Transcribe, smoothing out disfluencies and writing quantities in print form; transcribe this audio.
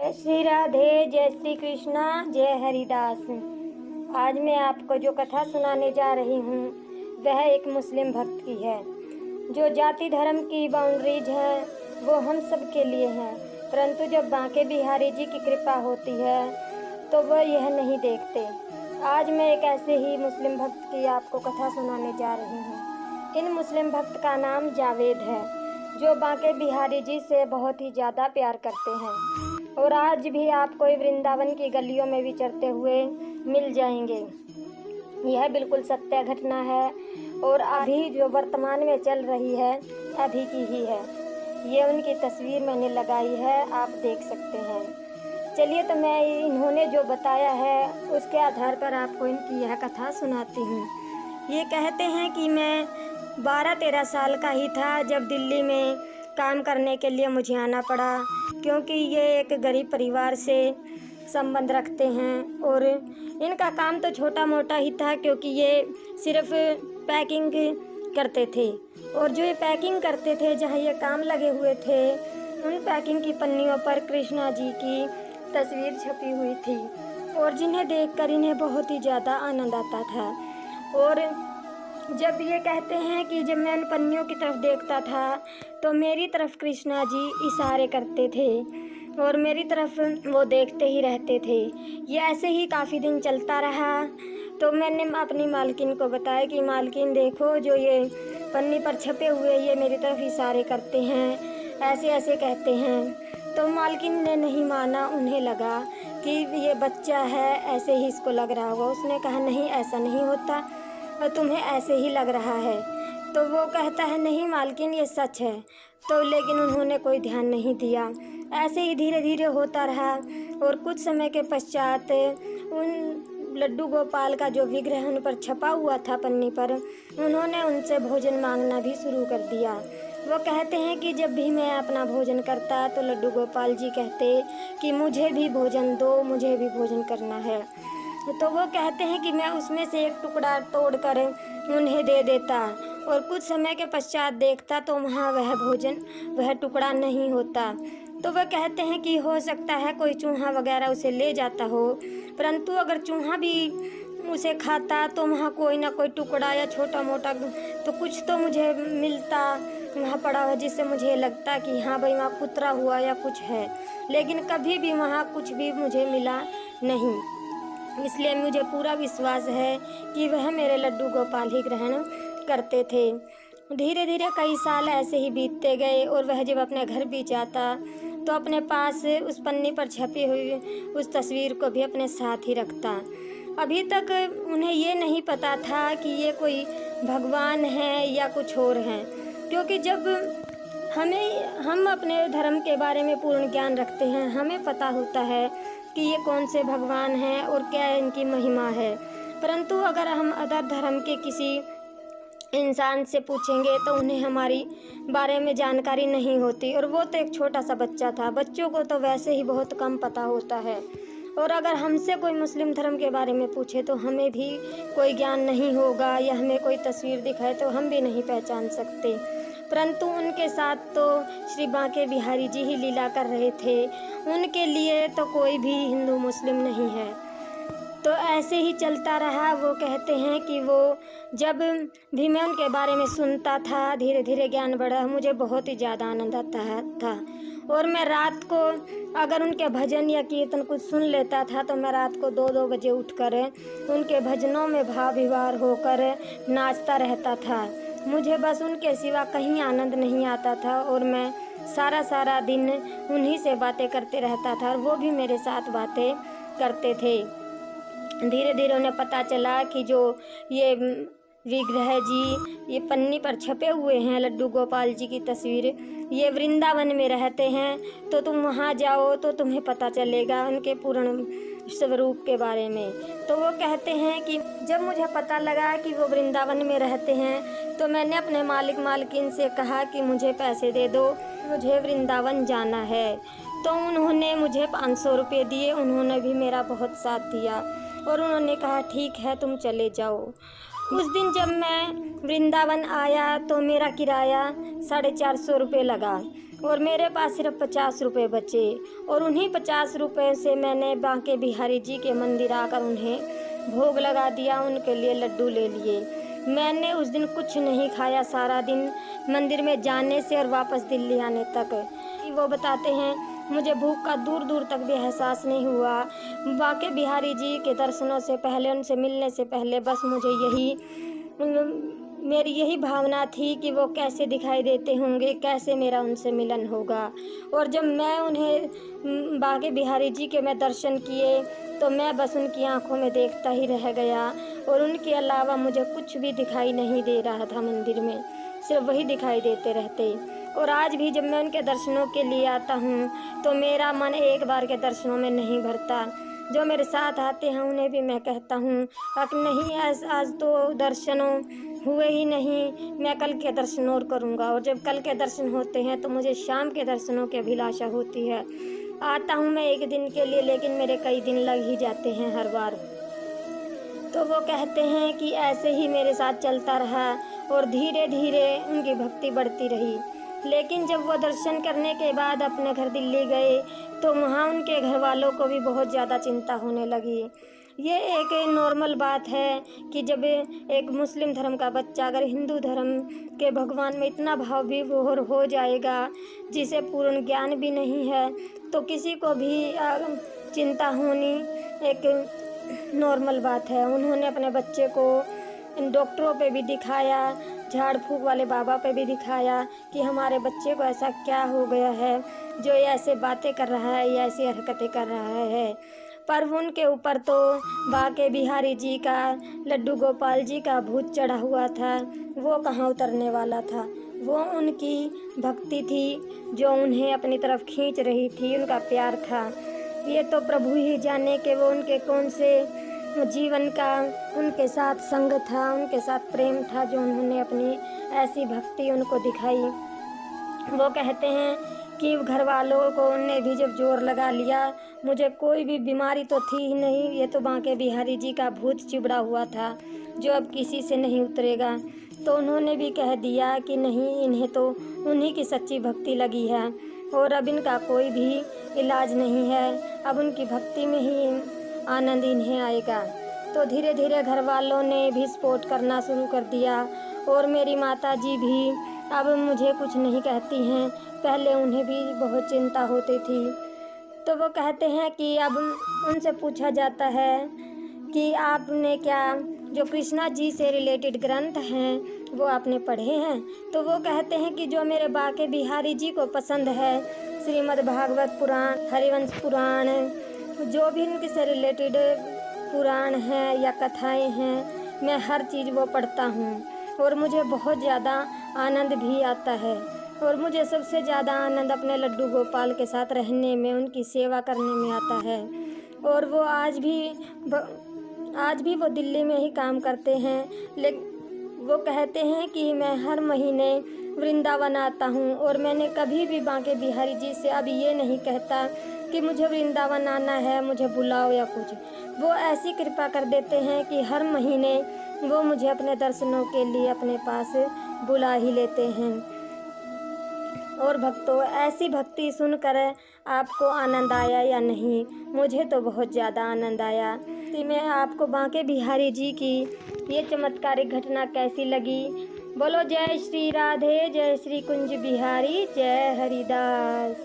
जय श्री राधे, जय श्री कृष्णा, जय हरिदास। आज मैं आपको जो कथा सुनाने जा रही हूँ वह एक मुस्लिम भक्त की है। जो जाति धर्म की बाउंड्रीज है वो हम सब के लिए हैं, परंतु जब बांके बिहारी जी की कृपा होती है तो वह यह नहीं देखते। आज मैं एक ऐसे ही मुस्लिम भक्त की आपको कथा सुनाने जा रही हूँ। इन मुस्लिम भक्त का नाम जावेद है, जो बांके बिहारी जी से बहुत ही ज़्यादा प्यार करते हैं और आज भी आपको वृंदावन की गलियों में विचरते हुए मिल जाएंगे। यह बिल्कुल सत्य घटना है और अभी जो वर्तमान में चल रही है अभी की ही है। ये उनकी तस्वीर मैंने लगाई है, आप देख सकते हैं। चलिए तो मैं इन्होंने जो बताया है उसके आधार पर आपको इनकी यह कथा सुनाती हूँ। ये कहते हैं कि मैं 12-13 साल का ही था जब दिल्ली में काम करने के लिए मुझे आना पड़ा, क्योंकि ये एक गरीब परिवार से संबंध रखते हैं और इनका काम तो छोटा मोटा ही था, क्योंकि ये सिर्फ पैकिंग करते थे। और जो ये पैकिंग करते थे, जहाँ ये काम लगे हुए थे, उन पैकिंग की पन्नियों पर कृष्णा जी की तस्वीर छपी हुई थी और जिन्हें देखकर इन्हें बहुत ही ज़्यादा आनंद आता था। और जब ये कहते हैं कि जब मैं उन पन्नियों की तरफ देखता था तो मेरी तरफ कृष्णा जी इशारे करते थे और मेरी तरफ वो देखते ही रहते थे। ये ऐसे ही काफ़ी दिन चलता रहा। तो मैंने अपनी मालकिन को बताया कि मालकिन देखो, जो ये पन्नी पर छपे हुए ये मेरी तरफ इशारे करते हैं, ऐसे ऐसे कहते हैं। तो मालकिन ने नहीं माना, उन्हें लगा कि ये बच्चा है, ऐसे ही इसको लग रहा होगा। उसने कहा नहीं, ऐसा नहीं होता, तुम्हें ऐसे ही लग रहा है। तो वो कहता है नहीं मालकिन, ये सच है। तो लेकिन उन्होंने कोई ध्यान नहीं दिया। ऐसे ही धीरे धीरे होता रहा और कुछ समय के पश्चात उन लड्डू गोपाल का जो विग्रह उन पर छपा हुआ था पन्नी पर, उन्होंने उनसे भोजन मांगना भी शुरू कर दिया। वो कहते हैं कि जब भी मैं अपना भोजन करता तो लड्डू गोपाल जी कहते कि मुझे भी भोजन दो, मुझे भी भोजन करना है। तो वो कहते हैं कि मैं उसमें से एक टुकड़ा तोड़कर उन्हें दे देता और कुछ समय के पश्चात देखता तो वहाँ वह भोजन, वह टुकड़ा नहीं होता। तो वह कहते हैं कि हो सकता है कोई चूहा वगैरह उसे ले जाता हो, परंतु अगर चूहा भी उसे खाता तो वहाँ कोई ना कोई टुकड़ा या छोटा मोटा तो कुछ तो मुझे मिलता वहाँ पड़ा हुआ, जिससे मुझे लगता कि हाँ भाई वहाँ कुतरा हुआ या कुछ है। लेकिन कभी भी वहाँ कुछ भी मुझे मिला नहीं। इसलिए मुझे पूरा विश्वास है कि वह मेरे लड्डू गोपाल ही ग्रहण करते थे। धीरे धीरे कई साल ऐसे ही बीतते गए और वह जब अपने घर भी जाता तो अपने पास उस पन्नी पर छपी हुई उस तस्वीर को भी अपने साथ ही रखता। अभी तक उन्हें ये नहीं पता था कि ये कोई भगवान है या कुछ और है, क्योंकि जब हम अपने धर्म के बारे में पूर्ण ज्ञान रखते हैं, हमें पता होता है कि ये कौन से भगवान हैं और क्या इनकी महिमा है। परंतु अगर हम अदर धर्म के किसी इंसान से पूछेंगे तो उन्हें हमारी बारे में जानकारी नहीं होती, और वो तो एक छोटा सा बच्चा था। बच्चों को तो वैसे ही बहुत कम पता होता है, और अगर हमसे कोई मुस्लिम धर्म के बारे में पूछे तो हमें भी कोई ज्ञान नहीं होगा, या हमें कोई तस्वीर दिखाए तो हम भी नहीं पहचान सकते। परंतु उनके साथ तो श्री बांके बिहारी जी ही लीला कर रहे थे, उनके लिए तो कोई भी हिंदू मुस्लिम नहीं है। तो ऐसे ही चलता रहा। वो कहते हैं कि वो जब भी मैं उनके बारे में सुनता था, धीरे धीरे ज्ञान बढ़ा, मुझे बहुत ही ज़्यादा आनंद आता था। और मैं रात को अगर उनके भजन या कीर्तन कुछ सुन लेता था तो मैं रात को 2-2 बजे उठकर उनके भजनों में भाव विभोर होकर नाचता रहता था। मुझे बस उनके सिवा कहीं आनंद नहीं आता था और मैं सारा दिन उन्हीं से बातें करते रहता था और वो भी मेरे साथ बातें करते थे। धीरे धीरे उन्हें पता चला कि जो ये विग्रह जी ये पन्नी पर छपे हुए हैं लड्डू गोपाल जी की तस्वीर, ये वृंदावन में रहते हैं, तो तुम वहाँ जाओ तो तुम्हें पता चलेगा उनके पूर्ण स्वरूप के बारे में। तो वो कहते हैं कि जब मुझे पता लगा कि वो वृंदावन में रहते हैं तो मैंने अपने मालिकिन से कहा कि मुझे पैसे दे दो, मुझे वृंदावन जाना है। तो उन्होंने मुझे 500 रुपये दिए। उन्होंने भी मेरा बहुत साथ दिया और उन्होंने कहा ठीक है तुम चले जाओ। उस दिन जब मैं वृंदावन आया तो मेरा किराया 450 रुपये लगा। और मेरे पास सिर्फ 50 रुपये बचे और उन्हीं 50 रुपये से मैंने बांके बिहारी जी के मंदिर आकर उन्हें भोग लगा दिया, उनके लिए लड्डू ले लिए। मैंने उस दिन कुछ नहीं खाया सारा दिन, मंदिर में जाने से और वापस दिल्ली आने तक। वो बताते हैं मुझे भूख का दूर दूर तक भी एहसास नहीं हुआ। बांके बिहारी जी के दर्शनों से पहले, उनसे मिलने से पहले बस मुझे मेरी यही भावना थी कि वो कैसे दिखाई देते होंगे, कैसे मेरा उनसे मिलन होगा। और जब मैं उन्हें बांके बिहारी जी के मैं दर्शन किए तो मैं बस उनकी आंखों में देखता ही रह गया और उनके अलावा मुझे कुछ भी दिखाई नहीं दे रहा था मंदिर में, सिर्फ वही दिखाई देते रहते। और आज भी जब मैं उनके दर्शनों के लिए आता हूँ तो मेरा मन एक बार के दर्शनों में नहीं भरता। जो मेरे साथ आते हैं उन्हें भी मैं कहता हूँ अब नहीं, आज तो दर्शनों हुए ही नहीं, मैं कल के दर्शन और करूँगा। और जब कल के दर्शन होते हैं तो मुझे शाम के दर्शनों की अभिलाषा होती है। आता हूँ मैं एक दिन के लिए, लेकिन मेरे कई दिन लग ही जाते हैं हर बार। तो वो कहते हैं कि ऐसे ही मेरे साथ चलता रहा और धीरे धीरे उनकी भक्ति बढ़ती रही। लेकिन जब वो दर्शन करने के बाद अपने घर दिल्ली गए तो वहाँ उनके घर वालों को भी बहुत ज़्यादा चिंता होने लगी। ये एक नॉर्मल बात है कि जब एक मुस्लिम धर्म का बच्चा अगर हिंदू धर्म के भगवान में इतना भाव विभोर हो जाएगा, जिसे पूर्ण ज्ञान भी नहीं है, तो किसी को भी चिंता होनी एक नॉर्मल बात है। उन्होंने अपने बच्चे को डॉक्टरों पे भी दिखाया, झाड़ फूक वाले बाबा पे भी दिखाया कि हमारे बच्चे को ऐसा क्या हो गया है जो ये ऐसे बातें कर रहा है या ऐसी हरकतें कर रहा है। पर उनके ऊपर तो बांके बिहारी जी का, लड्डू गोपाल जी का भूत चढ़ा हुआ था, वो कहाँ उतरने वाला था। वो उनकी भक्ति थी जो उन्हें अपनी तरफ खींच रही थी, उनका प्यार था। ये तो प्रभु ही जाने कि वो उनके कौन से जीवन का उनके साथ संग था, उनके साथ प्रेम था जो उन्होंने अपनी ऐसी भक्ति उनको दिखाई। वो कहते हैं कि घर वालों को उनने भी जब जोर लगा लिया, मुझे कोई भी बीमारी तो थी ही नहीं, ये तो बांके बिहारी जी का भूत चिबड़ा हुआ था जो अब किसी से नहीं उतरेगा। तो उन्होंने भी कह दिया कि नहीं, इन्हें तो उन्हीं की सच्ची भक्ति लगी है और अब इनका कोई भी इलाज नहीं है, अब उनकी भक्ति में ही आनंद इन्हें आएगा। तो धीरे धीरे घर वालों ने भी सपोर्ट करना शुरू कर दिया और मेरी माता जी भी अब मुझे कुछ नहीं कहती हैं, पहले उन्हें भी बहुत चिंता होती थी। तो वो कहते हैं कि अब उनसे पूछा जाता है कि आपने क्या जो कृष्णा जी से रिलेटेड ग्रंथ हैं वो आपने पढ़े हैं। तो वो कहते हैं कि जो मेरे बांके बिहारी जी को पसंद है, श्रीमद् भागवत पुराण, हरिवंश पुराण, जो भी उनके से रिलेटेड पुराण हैं या कथाएं हैं, मैं हर चीज़ वो पढ़ता हूँ और मुझे बहुत ज़्यादा आनंद भी आता है। और मुझे सबसे ज़्यादा आनंद अपने लड्डू गोपाल के साथ रहने में, उनकी सेवा करने में आता है। और वो आज भी वो दिल्ली में ही काम करते हैं, लेकिन वो कहते हैं कि मैं हर महीने वृंदावन आता हूँ और मैंने कभी भी बांके बिहारी जी से अब ये नहीं कहता कि मुझे वृंदावन आना है, मुझे बुलाओ या कुछ। वो ऐसी कृपा कर देते हैं कि हर महीने वो मुझे अपने दर्शनों के लिए अपने पास बुला ही लेते हैं। और भक्तों, ऐसी भक्ति सुनकर आपको आनंद आया या नहीं? मुझे तो बहुत ज़्यादा आनंद आया। तो मैं आपको बांके बिहारी जी की ये चमत्कारिक घटना कैसी लगी? बोलो जय श्री राधे, जय श्री कुंज बिहारी, जय हरिदास।